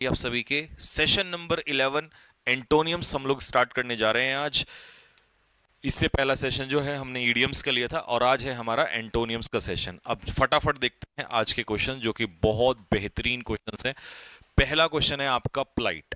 आप सभी के सेशन नंबर 11 एंटोनियम्स हम लोग स्टार्ट करने जा रहे हैं आज। इससे पहला सेशन जो है हमने ईडियम्स का लिया था और आज है हमारा एंटोनियम्स का सेशन। अब फटाफट देखते हैं आज के क्वेश्चन जो कि बहुत बेहतरीन क्वेश्चन हैं। पहला क्वेश्चन है आपका प्लाइट।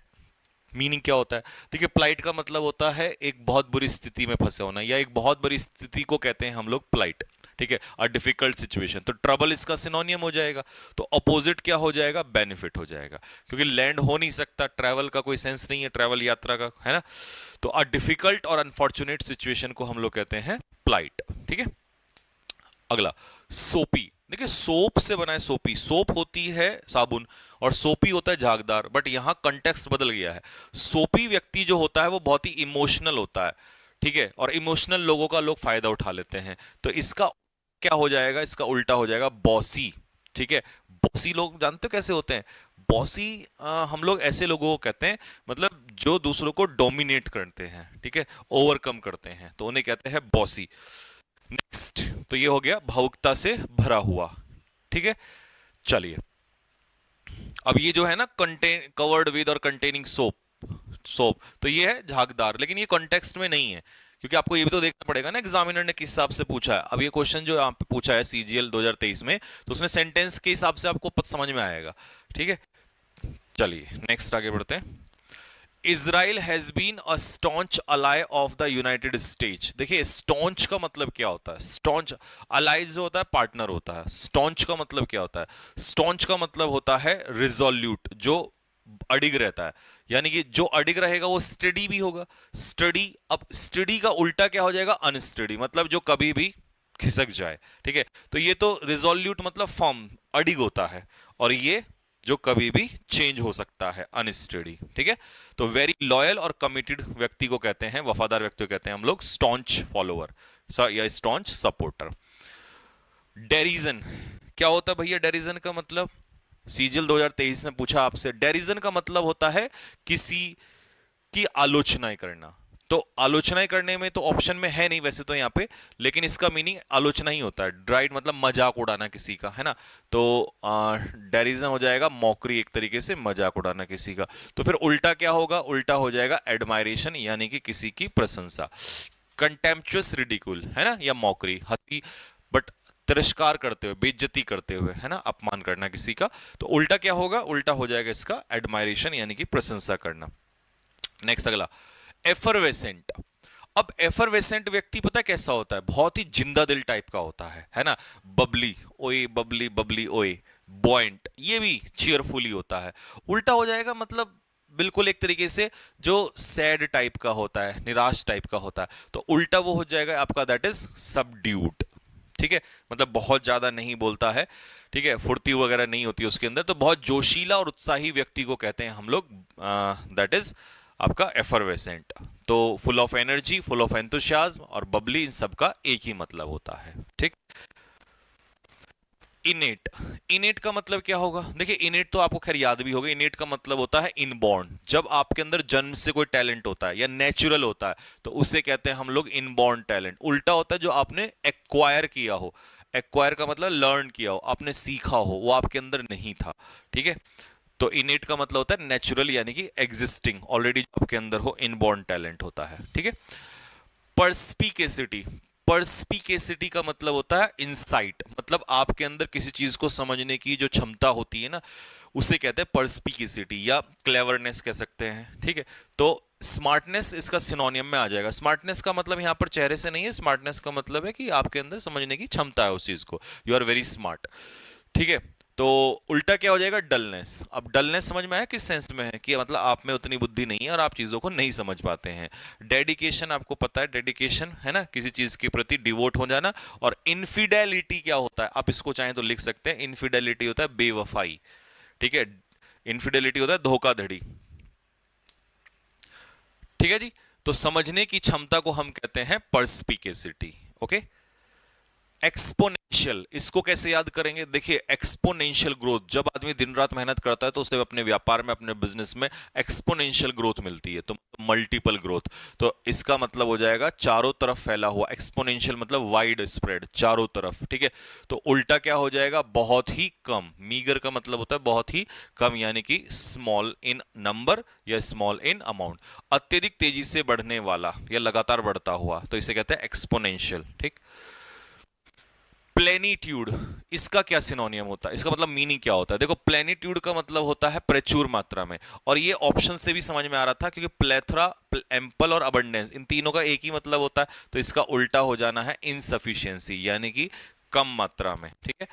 मीनिंग क्या होता है? देखिए, प्लाइट का मतलब होता है एक बहुत बुरी स्थिति में फंसे होना, या एक बहुत बड़ी स्थिति को कहते हैं हम लोग प्लाइट। ठीक है, अ डिफिकल्ट सिचुएशन। तो ट्रबल इसका सिनोनियम हो जाएगा। तो अपोजिट क्या हो जाएगा? बेनिफिट हो जाएगा, क्योंकि लैंड हो नहीं सकता, ट्रैवल का कोई सेंस नहीं है, ट्रैवल यात्रा का, है ना। तो अ डिफिकल्ट और अनफॉर्चुनेट सिचुएशन को हम लोग कहते हैं प्लाइट। ठीक है, अगला सोपी। देखिए, सोप से बना है सोपी। सोप होती है साबुन और सोपी होता है झागदार, बट यहां कंटेक्स्ट बदल गया है। सोपी व्यक्ति जो होता है वो बहुत ही इमोशनल होता है, ठीक है, और इमोशनल लोगों का लोग फायदा उठा लेते हैं। तो इसका क्या हो जाएगा? इसका उल्टा हो जाएगा बॉसी। ठीक है, बॉसी लोग जानते हो कैसे होते हैं? बॉसी हम लोग ऐसे लोगों को कहते हैं, मतलब जो दूसरों को डोमिनेट करते हैं, ठीक है, ओवरकम करते हैं, तो उन्हें कहते हैं बॉसी। नेक्स्ट, तो ये हो गया भावुकता से भरा हुआ। ठीक है, चलिए, अब ये जो है ना, कंटेन कवर्ड विद और कंटेनिंग सोप, सोप तो ये है झागदार, लेकिन ये कॉन्टेक्स्ट में नहीं है, क्योंकि आपको ये भी तो देखना पड़ेगा ना एग्जामिनर ने किस हिसाब से पूछा है। अब ये क्वेश्चन जो आप पे पूछा है सीजीएल 2023 में, तो उसने सेंटेंस के हिसाब से आपको समझ में आएगा। ठीक है, चलिए नेक्स्ट आगे बढ़ते हैं। Israel has been a staunch ally of the United States. देखिए, स्टॉन्च का मतलब क्या होता है? स्टॉन्च अलाय जो होता है पार्टनर होता है। स्टॉन्च का मतलब क्या होता है? स्टॉन्च का मतलब होता है रिजोल्यूट, जो अडिग रहता है। यानी कि जो अडिग रहेगा वो स्टडी भी होगा। स्टडी, अब स्टडी का उल्टा क्या हो जाएगा? अनस्टडी, मतलब जो कभी भी खिसक जाए। ठीक है, तो ये तो रिजोल्यूट मतलब फॉर्म अडिग होता है, और ये जो कभी भी चेंज हो सकता है, अनस्टडी। ठीक है, तो वेरी लॉयल और कमिटेड व्यक्ति को कहते हैं, वफादार व्यक्ति को कहते हैं हम लोग स्टॉन्च फॉलोअर या स्टॉन्च सपोर्टर। डेरिजन क्या होता है भैया? डेरिजन का मतलब सीजीएल 2023 में पूछा आपसे। डेरिजन का मतलब होता है किसी की आलोचनाएं करना। तो आलोचनाएं करने में तो ऑप्शन में है नहीं वैसे तो यहाँ पे, लेकिन इसका मीनिंग आलोचना ही होता है। ड्राइड मतलब मजाक उड़ाना किसी का, है ना। तो डेरिजन हो जाएगा मॉकरी, एक तरीके से मजाक उड़ाना किसी का। तो फिर उल्टा क्या होगा? उल्टा हो जाएगा एडमायरेशन, यानी कि किसी की प्रशंसा। कंटेम्पचुअस रिडिकुल, है ना, या मॉकरी, हंसी, बट तिरस्कार करते हुए, बेइज्जती करते हुए, है ना, अपमान करना किसी का। तो उल्टा क्या होगा? उल्टा हो जाएगा इसका एडमायरेशन, यानी कि प्रशंसा करना। नेक्स्ट, अगला एफरवेसेंट। अब एफरवेसेंट व्यक्ति पता है कैसा होता है? बहुत ही जिंदा दिल टाइप का होता है ना। बबली, ओए बबली, बबली ओए। बॉइंट, ये भी चीयरफुली होता है। उल्टा हो जाएगा मतलब बिल्कुल एक तरीके से जो सैड टाइप का होता है, निराश टाइप का होता है, तो उल्टा वो हो जाएगा आपका, दैट इज सबड्यूड। ठीक है, मतलब बहुत ज्यादा नहीं बोलता है, ठीक है, फुर्ती वगैरह नहीं होती उसके अंदर। तो बहुत जोशीला और उत्साही व्यक्ति को कहते हैं हम लोग, दैट इज आपका एफरवेसेंट। तो full of energy, full of enthusiasm और बबली, इन सब का एक ही मतलब होता है। ठीक। इनेट, इनेट का मतलब क्या होगा? देखिए, इनेट तो आपको खैर याद भी होगा। इनेट का मतलब होता है इनबॉर्न। जब आपके अंदर जन्म से कोई टैलेंट होता है या नेचुरल होता है, तो उसे कहते हैं हम लोग इनबॉर्न टैलेंट। उल्टा होता है जो आपने एक्वायर किया हो। एक्वायर का मतलब लर्न किया हो, आपने सीखा हो, वो आपके अंदर नहीं था। ठीक है, तो इनेट का मतलब होता है नेचुरल, यानी कि एग्जिस्टिंग, ऑलरेडी आपके अंदर हो, इनबॉर्न टैलेंट होता है। ठीक है, पर्सपिकेसिटी। पर्सपिकेसिटी का मतलब होता है इंसाइट, मतलब आपके अंदर किसी चीज को समझने की जो क्षमता होती है ना, उसे कहते हैं पर्सपिकेसिटी, या क्लेवरनेस कह सकते हैं। ठीक है, तो स्मार्टनेस इसका सिनोनियम में आ जाएगा। स्मार्टनेस का मतलब यहां पर चेहरे से नहीं है, स्मार्टनेस का मतलब है कि आपके अंदर समझने की क्षमता है उस चीज को, यू आर वेरी स्मार्ट। ठीक है, तो उल्टा क्या हो जाएगा? डलनेस। अब डलनेस समझ में आया किस सेंस में है? कि मतलब आप में उतनी बुद्धि नहीं है और आप चीजों को नहीं समझ पाते हैं। डेडिकेशन, आपको पता है डेडिकेशन, है ना, किसी चीज के प्रति डिवोट हो जाना। और इनफिडेलिटी क्या होता है? आप इसको चाहें तो लिख सकते हैं, इनफिडेलिटी होता है बेवफाई। ठीक है, इनफिडेलिटी होता है धोखाधड़ी। ठीक है जी, तो समझने की क्षमता को हम कहते हैं पर्सपिकेसिटी। ओके, एक्सपोनेंशियल, इसको कैसे याद करेंगे? देखिए एक्सपोनेंशियल ग्रोथ, जब आदमी दिन रात मेहनत करता है तो उसे अपने व्यापार में, अपने बिजनेस में एक्सपोनेंशियल ग्रोथ मिलती है, तो मल्टीपल ग्रोथ। तो इसका मतलब हो जाएगा चारों तरफ फैला हुआ, एक्सपोनेंशियल मतलब वाइड स्प्रेड, चारों तरफ, ठीक है। तो उल्टा क्या हो जाएगा? बहुत ही कम। मीगर का मतलब होता है बहुत ही कम, यानी कि स्मॉल इन नंबर या स्मॉल इन अमाउंट। अत्यधिक तेजी से बढ़ने वाला या लगातार बढ़ता हुआ, तो इसे कहते हैं एक्सपोनेंशियल, ठीक। प्लेनिट्यूड, इसका क्या सिनोनियम होता है? इसका मतलब मीनिंग क्या होता है? देखो प्लेनिट्यूड का मतलब होता है प्रचुर मात्रा में, और ये ऑप्शन से भी समझ में आ रहा था क्योंकि प्लेथरा, एम्पल और अबंडेंस, इन तीनों का एक ही मतलब होता है, तो इसका उल्टा हो जाना है इनसफिशियंसी, यानी कि कम मात्रा में, ठीक है।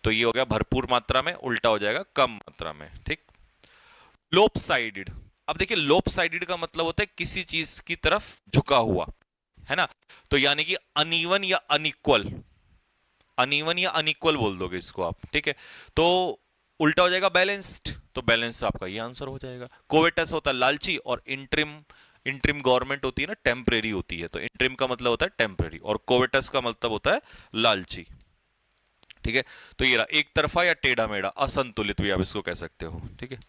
तो ये हो गया भरपूर मात्रा में, उल्टा हो जाएगा कम मात्रा में, ठीक। लोपसाइडेड, अब देखिए लोपसाइडेड का मतलब होता है किसी चीज की तरफ झुका हुआ, है ना। तो यानी कि अनइवन या अनइक्वल, अनइवन या अनइक्वल बोल दोगे इसको आप, ठीक है। तो उल्टा हो जाएगा बैलेंस्ड, तो बैलेंस्ड आपका ये आंसर हो जाएगा। कोवेटस होता है लालची, और इंट्रिम, इंट्रिम गवर्नमेंट होती है ना, टेम्परेरी होती है, तो इंट्रिम का मतलब होता है टेम्परेरी, और कोवेटस का मतलब होता है लालची, ठीक है। तो ये रहा एक तरफा या टेढ़ा मेढ़ा, असंतुलित भी आप इसको कह सकते हो, ठीक है।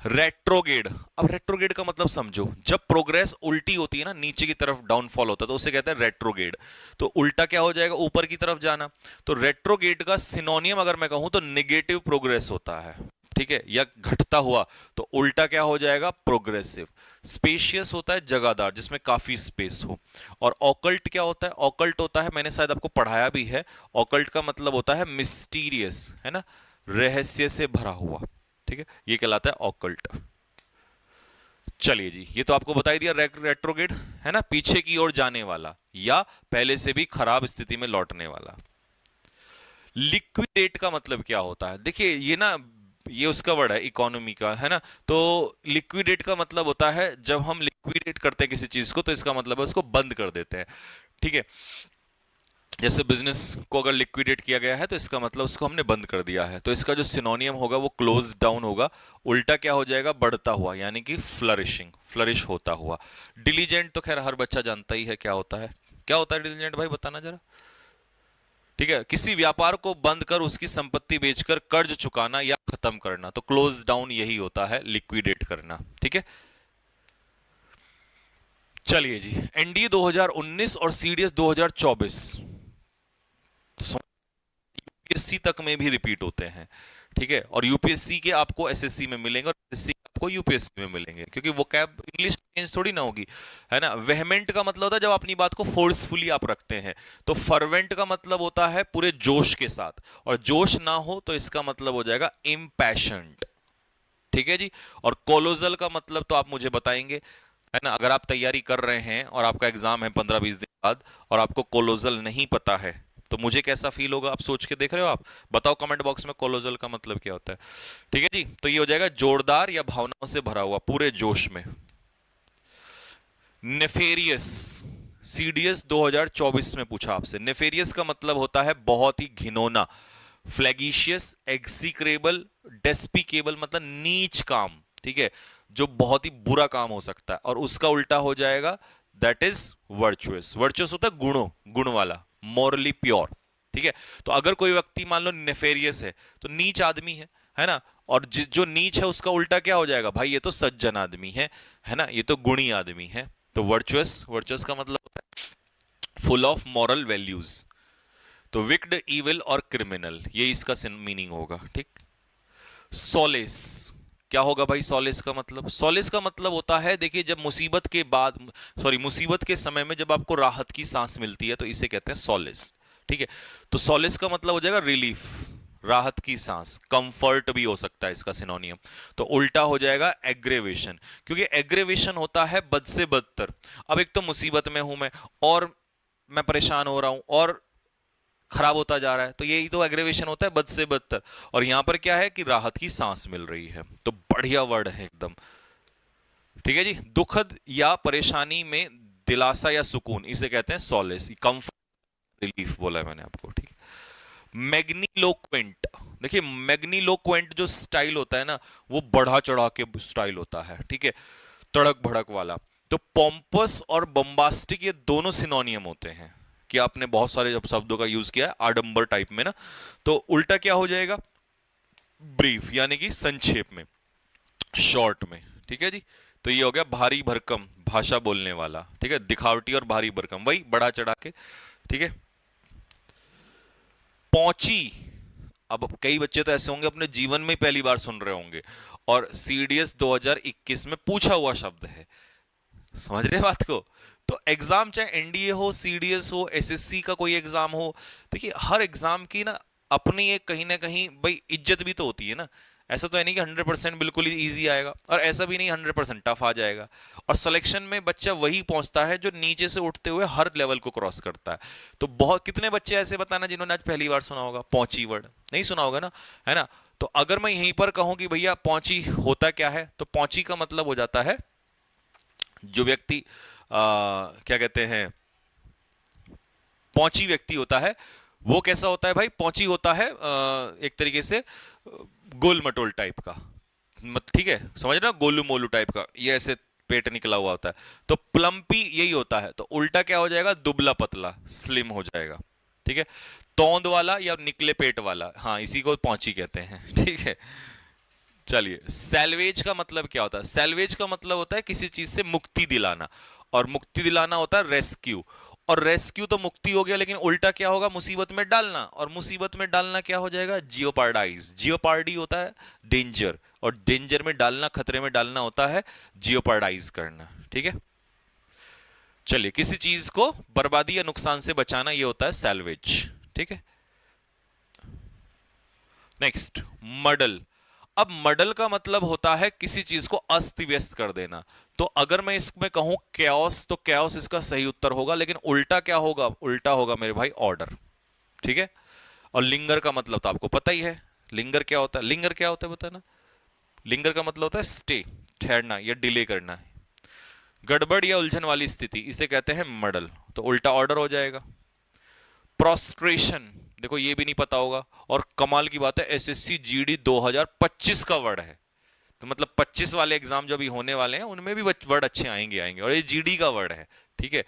रेट्रोगेड, अब रेट्रोगेड का मतलब समझो, जब प्रोग्रेस उल्टी होती है ना, नीचे की तरफ डाउनफॉल होता है, तो उसे कहते हैं रेट्रोगेड। तो उल्टा क्या हो जाएगा? ऊपर की तरफ जाना। तो रेट्रोगेड का सिनोनियम अगर मैं कहूं तो निगेटिव प्रोग्रेस होता है, ठीक है, या घटता हुआ। तो उल्टा क्या हो जाएगा? प्रोग्रेसिव। स्पेशियस होता है जगहदार, जिसमें काफी स्पेस हो। और ऑकल्ट क्या होता है? ऑकल्ट होता है, मैंने शायद आपको पढ़ाया भी है, ऑकल्ट का मतलब होता है मिस्टीरियस, है ना, रहस्य से भरा हुआ, ठीक है, ये कहलाता है ऑकल्ट। चलिए जी, ये तो आपको बता ही दिया, रेट्रोगेड है ना, पीछे की ओर जाने वाला या पहले से भी खराब स्थिति में लौटने वाला। लिक्विडेट का मतलब क्या होता है? देखिए ये ना, ये उसका वर्ड है इकोनॉमी का, है ना। तो लिक्विडेट का मतलब होता है जब हम लिक्विडेट करते हैं किसी चीज को, तो इसका मतलब है उसको बंद कर देते हैं, ठीक है। जैसे बिजनेस को अगर लिक्विडेट किया गया है तो इसका मतलब उसको हमने बंद कर दिया है, तो इसका जो सिनोनियम होगा वो क्लोज डाउन होगा। उल्टा क्या हो जाएगा? बढ़ता हुआ, यानी कि फ्लरिशिंग, फ्लरिश होता हुआ। डिलीजेंट तो खैर हर बच्चा जानता ही है क्या होता है। क्या होता है डिलीजेंट भाई, बताना जरा। ठीक है, किसी व्यापार को बंद कर उसकी संपत्ति बेचकर कर्ज चुकाना या खत्म करना, तो क्लोज डाउन यही होता है, लिक्विडेट करना, ठीक है। चलिए जी, एनडीए 2019 और सीडीएस 2024 तो यूपीएससी तक में भी रिपीट होते हैं, ठीक है। और यूपीएससी के आपको एसएससी में मिलेंगे, और एसएससी आपको यूपीएससी में मिलेंगे, क्योंकि वो कैब इंग्लिश चेंज थोड़ी ना होगी, है ना। वेहमेंट का मतलब होता है जब अपनी बात को फोर्सफुली आप रखते हैं। तो फर्वेंट का मतलब होता है पूरे जोश के साथ, और जोश ना हो तो इसका मतलब हो जाएगा इम्पैशंट, ठीक है जी। और कोलोजल का मतलब तो आप मुझे बताएंगे, है ना। अगर आप तैयारी कर रहे हैं और आपका एग्जाम है 15-20 दिन बाद, और आपको कोलोजल नहीं पता है, तो मुझे कैसा फील होगा, आप सोच के देख रहे हो? आप बताओ कमेंट बॉक्स में कोलोजल का मतलब क्या होता है, ठीक है जी। तो ये हो जाएगा जोरदार या भावनाओं से भरा हुआ, पूरे जोश में। नेफेरियस, सीडीएस 2024 में पूछा आपसे, नेफेरियस का मतलब होता है बहुत ही घिनौना। फ्लैगिशियस, एक्सिक्रेबल, डेस्पिकेबल मतलब नीच काम, ठीक है, जो बहुत ही बुरा काम हो सकता है, और उसका उल्टा हो जाएगा दैट इज वर्चुअस। वर्चुअस होता है गुणों, गुण वाला, मॉरली प्योर, ठीक है। तो अगर कोई व्यक्ति मान लो नेफेरियस है, तो नीच आदमी है ना। और जो नीच है उसका उल्टा क्या हो जाएगा? भाई ये तो सज्जन आदमी है ना, ये तो गुणी आदमी है। तो वर्चुअस, वर्चुअस का मतलब होता है फुल ऑफ मॉरल वैल्यूज। तो विक्ड, इविल और क्रिमिनल, ये इसका मीनिंग होगा, ठीक। सोलेस, क्या होगा भाई सोलेस का मतलब? सोलेस का मतलब होता है, देखिए जब मुसीबत के बाद, सॉरी मुसीबत के समय में जब आपको राहत की सांस मिलती है, तो इसे कहते हैं सोलेस, ठीक है। तो सोलेस का मतलब हो जाएगा रिलीफ, राहत की सांस, कंफर्ट भी हो सकता है इसका सिनोनियम। तो उल्टा हो जाएगा एग्रेवेशन, क्योंकि एग्रेवेशन होता है बद से बदतर। अब एक तो मुसीबत में हूं मैं, और मैं परेशान हो रहा हूं, और खराब होता जा रहा है, तो यही तो एग्रेवेशन होता है, बद से बदतर। और यहां पर क्या है कि राहत की सांस मिल रही है, तो बढ़िया वर्ड है एकदम, ठीक है जी। दुखद या परेशानी में दिलासा या सुकून, इसे कहते हैं सॉलेस, कंफर्ट, रिलीफ बोला है मैंने आपको, ठीक है। मैग्नीलोक्वेंट, देखिए मैग्नीलोक्वेंट जो स्टाइल होता है ना, वो बढ़ा चढ़ा के स्टाइल होता है, ठीक है, तड़क भड़क वाला। तो पॉम्पस और बम्बास्टिक ये दोनों सिनोनियम होते हैं, कि आपने बहुत सारे जब शब्दों का यूज किया है आडंबर टाइप में ना, तो उल्टा क्या हो जाएगा, ब्रीफ, यानी कि संक्षेप में, शॉर्ट में। ठीक है जी। तो ये हो गया भारी भरकम, भाषा बोलने वाला। ठीक है, दिखावटी और भारी भरकम वही बढ़ा चढ़ा के। ठीक है। पहुंची, अब कई बच्चे तो ऐसे होंगे अपने जीवन में पहली बार सुन रहे होंगे, और सीडीएस 2021 में पूछा हुआ शब्द है। समझ रहे बात को। तो एग्जाम चाहे एनडीए हो, सीडीएस हो, एसएससी का कोई एग्जाम हो, देखिए हर एग्जाम की ना अपनी एक कहीं ना कहीं भाई इज्जत भी तो होती है ना। ऐसा तो है नहीं कि 100% बिल्कुल ही इजी आएगा, और ऐसा भी नहीं 100% टफ आ जाएगा। और सिलेक्शन में बच्चा वही पहुंचता है जो नीचे से उठते हुए हर लेवल को क्रॉस करता है। तो बहुत कितने बच्चे ऐसे बताना जिन्होंने आज पहली बार सुना होगा पहुंची वर्ड, नहीं सुना होगा ना, है ना। तो अगर मैं यहीं पर कहूं कि भैया पहुंची होता क्या है, तो पहुंची का मतलब हो जाता है जो व्यक्ति क्या कहते हैं, पहुंची व्यक्ति होता है, वो कैसा होता है भाई, पहुंची होता है एक तरीके से गोल मटोल टाइप का, ठीक है, समझ रहे हो, गोलू मोलू टाइप का, ये ऐसे पेट निकला हुआ होता है। तो प्लम्पी यही होता है, तो उल्टा क्या हो जाएगा, दुबला पतला, स्लिम हो जाएगा। ठीक है। तौंद वाला या निकले पेट वाला, हाँ इसी को पहुंची कहते हैं। ठीक है। चलिए, सैल्वेज का मतलब क्या होता है, सैल्वेज का मतलब होता है किसी चीज से मुक्ति दिलाना, और मुक्ति दिलाना होता है रेस्क्यू। और रेस्क्यू तो मुक्ति हो गया, लेकिन उल्टा क्या होगा, मुसीबत में डालना, और मुसीबत में डालना क्या हो जाएगा, जियोपार्डाइज। जियोपार्डी होता है डेंजर, और डेंजर में डालना, खतरे में डालना होता है जियोपार्डाइज करना। ठीक है। चलिए, किसी चीज को बर्बादी या नुकसान से बचाना, ये होता है सैल्वेज। ठीक है। नेक्स्ट, मडल। अब मडल का मतलब होता है किसी चीज को अस्त व्यस्त कर देना। तो अगर मैं इसमें कहूं कैओस, तो कैओस इसका सही उत्तर होगा, लेकिन उल्टा क्या होगा, उल्टा होगा मेरे भाई ऑर्डर। ठीक है। और लिंगर का मतलब तो आपको पता ही है, लिंगर क्या होता है, लिंगर क्या होता है बताना। लिंगर का मतलब होता है स्टे, ठहरना या डिले करना। गड़बड़ या उलझन वाली स्थिति, इसे कहते हैं मडल, तो उल्टा ऑर्डर हो जाएगा। प्रोस्ट्रेशन, देखो ये भी नहीं पता होगा, और कमाल की बात है एसएससी जीडी 2025 का वर्ड है, तो मतलब 25 वाले एग्जाम जो अभी होने वाले हैं उनमें भी वर्ड अच्छे आएंगे आएंगे, और ये जीडी का वर्ड है। ठीक है।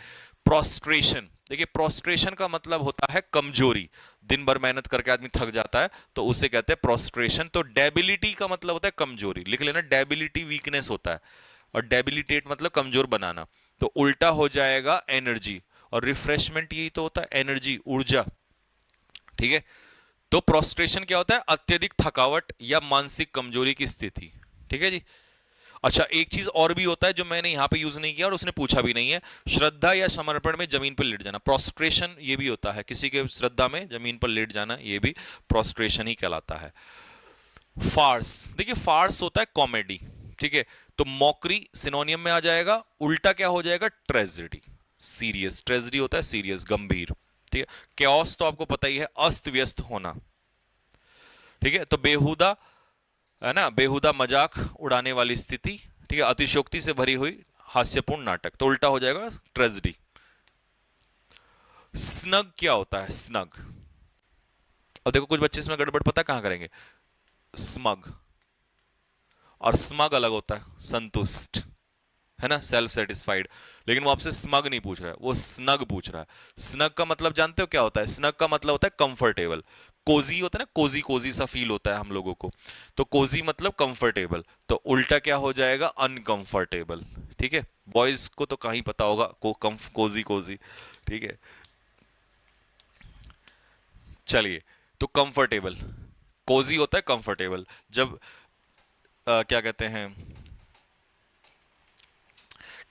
प्रोस्ट्रेशन, देखिए प्रोस्ट्रेशन का मतलब होता है कमजोरी, दिन भर मेहनत करके आदमी थक जाता है, तो उसे कहते हैं प्रोस्ट्रेशन। तो डेबिलिटी का मतलब होता है कमजोरी, लिख लेना, डेबिलिटी वीकनेस होता है, और डेबिलिटेट मतलब कमजोर बनाना। तो उल्टा हो जाएगा एनर्जी, और रिफ्रेशमेंट यही तो होता है, एनर्जी, ऊर्जा। ठीक है। तो प्रोस्ट्रेशन क्या होता है, अत्यधिक थकावट या मानसिक कमजोरी की स्थिति। ठीक है जी। अच्छा, एक चीज और भी होता है जो मैंने यहां पे यूज नहीं किया और उसने पूछा भी नहीं है, श्रद्धा या समर्पण में जमीन पर लेट जाना। प्रोस्ट्रेशन ये भी होता है, किसी के श्रद्धा में जमीन पर लेट जाना, ये भी प्रोस्ट्रेशन ही कहलाता है। फार्स, देखिए फार्स होता है कॉमेडी। ठीक है। तो मॉकरी सिनोनियम में आ जाएगा, उल्टा क्या हो जाएगा, ट्रेजेडी, सीरियस। ट्रेजेडी होता है सीरियस, गंभीर। ठीक है। कैओस तो आपको पता ही है, अस्त व्यस्त होना। ठीक है। तो बेहुदा, है ना, बेहुदा मजाक उड़ाने वाली स्थिति। ठीक है। अतिशोक्ति से भरी हुई हास्यपूर्ण नाटक, तो उल्टा हो जाएगा ट्रेजेडी। स्नग क्या होता है, स्नग, और देखो कुछ बच्चे इसमें गड़बड़ पता कहां करेंगे, स्मग, और स्मग अलग होता है संतुष्ट, है ना, सेल्फ सेटिस्फाइड। लेकिन वो आपसे स्मग नहीं पूछ रहा है, वो स्नग पूछ रहा है। स्नग का मतलब जानते हो क्या होता है, स्नग का मतलब होता है कंफर्टेबल। कोजी होता है ना, कोजी कोजी सा फील होता है हम लोगों को, तो कोजी मतलब कंफर्टेबल। तो उल्टा क्या हो जाएगा, अनकंफर्टेबल। ठीक है। बॉयज को तो कहीं पता होगा कोजी कोजी। ठीक है। चलिए, तो कंफर्टेबल, कोजी होता है कंफर्टेबल। जब क्या कहते हैं,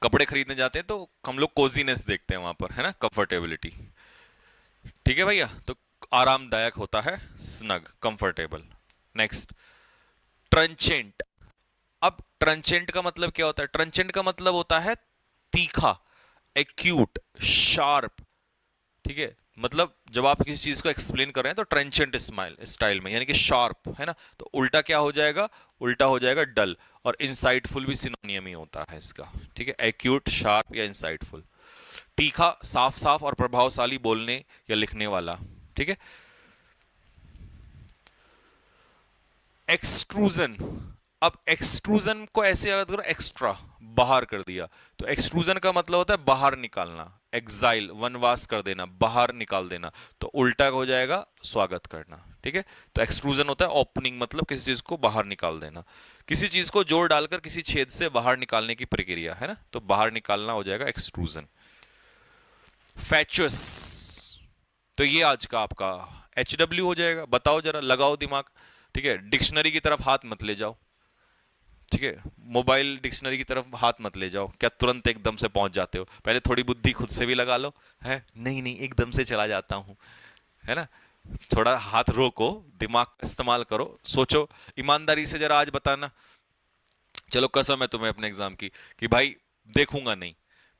कपड़े खरीदने जाते हैं तो हम लोग कोजीनेस देखते हैं वहां पर, है ना, कंफर्टेबिलिटी। ठीक है भैया। तो आरामदायक होता है स्नग, कंफर्टेबल। नेक्स्ट, ट्रंचेंट। अब ट्रंचेंट का मतलब क्या होता है, ट्रंचेंट का मतलब होता है तीखा, एक्यूट, शार्प। ठीक है। मतलब जब आप किसी चीज को एक्सप्लेन कर रहे हैं तो ट्रेंचेंट स्टाइल में, यानी कि शार्प, है ना। तो उल्टा क्या हो जाएगा, उल्टा हो जाएगा डल। और इंसाइटफुल भी सिनोनियम ही होता है इसका। ठीक है। एक्यूट, शार्प या इंसाइटफुल। तीखा, साफ साफ और प्रभावशाली बोलने या लिखने वाला। ठीक है। एक्सट्रूजन, अब एक्सट्रूजन को ऐसे याद करो, एक्स्ट्रा, बाहर कर दिया। तो एक्सट्रूजन का मतलब होता है बाहर निकालना, एक्साइल वनवास कर देना, बाहर निकाल देना। तो उल्टा हो जाएगा स्वागत करना, ठीक है। तो एक्सट्रूजन होता है ओपनिंग, मतलब किसी चीज को बाहर निकाल देना, किसी चीज को जोर डालकर किसी छेद से बाहर निकालने की प्रक्रिया है ना, तो बाहर निकालना हो जाएगा एक्सट्रूजन। फैचुअस, तो ये आज का आपका HW हो जाएगा। बताओ जरा, लगाओ दिमाग, ठीक है। डिक्शनरी की तरफ हाथ मत ले जाओ, ठीक है। मोबाइल डिक्शनरी की तरफ हाथ मत ले जाओ, क्या तुरंत एकदम से पहुंच जाते हो? पहले थोड़ी बुद्धि खुद से भी लगा लो, है नहीं नहीं एकदम से चला जाता हूं, है ना। थोड़ा हाथ रोको, दिमाग का इस्तेमाल करो, सोचो ईमानदारी से जरा आज बताना। चलो कसम है तुम्हें अपने एग्जाम की कि भाई देखूंगा नहीं,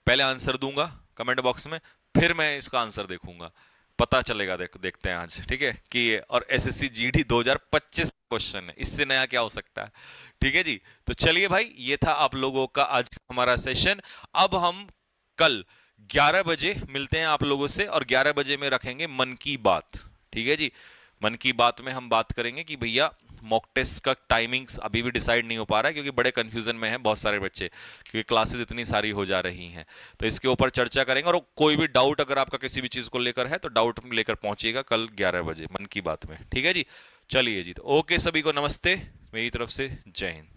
पहले आंसर दूंगा कमेंट बॉक्स में, फिर मैं इसका आंसर देखूंगा, पता चलेगा। देखते हैं आज, ठीक है। कि ये और SSC GD 2025 क्वेश्चन है, इससे नया क्या हो सकता है, ठीक है जी। तो चलिए भाई, ये था आप लोगों का आज का हमारा सेशन। अब हम कल 11 बजे मिलते हैं आप लोगों से, और 11 बजे में रखेंगे मन की बात, ठीक है जी। मन की बात में हम बात करेंगे कि भैया मॉक टेस्ट का टाइमिंग्स अभी भी डिसाइड नहीं हो पा रहा है, क्योंकि बड़े कंफ्यूजन में हैं बहुत सारे बच्चे, क्योंकि क्लासेस इतनी सारी हो जा रही हैं। तो इसके ऊपर चर्चा करेंगे, और कोई भी डाउट अगर आपका किसी भी चीज को लेकर है तो डाउट लेकर पहुंचिएगा कल 11 बजे मन की बात में, ठीक है जी। चलिए जी, तो ओके, सभी को नमस्ते मेरी तरफ से, जय हिंद।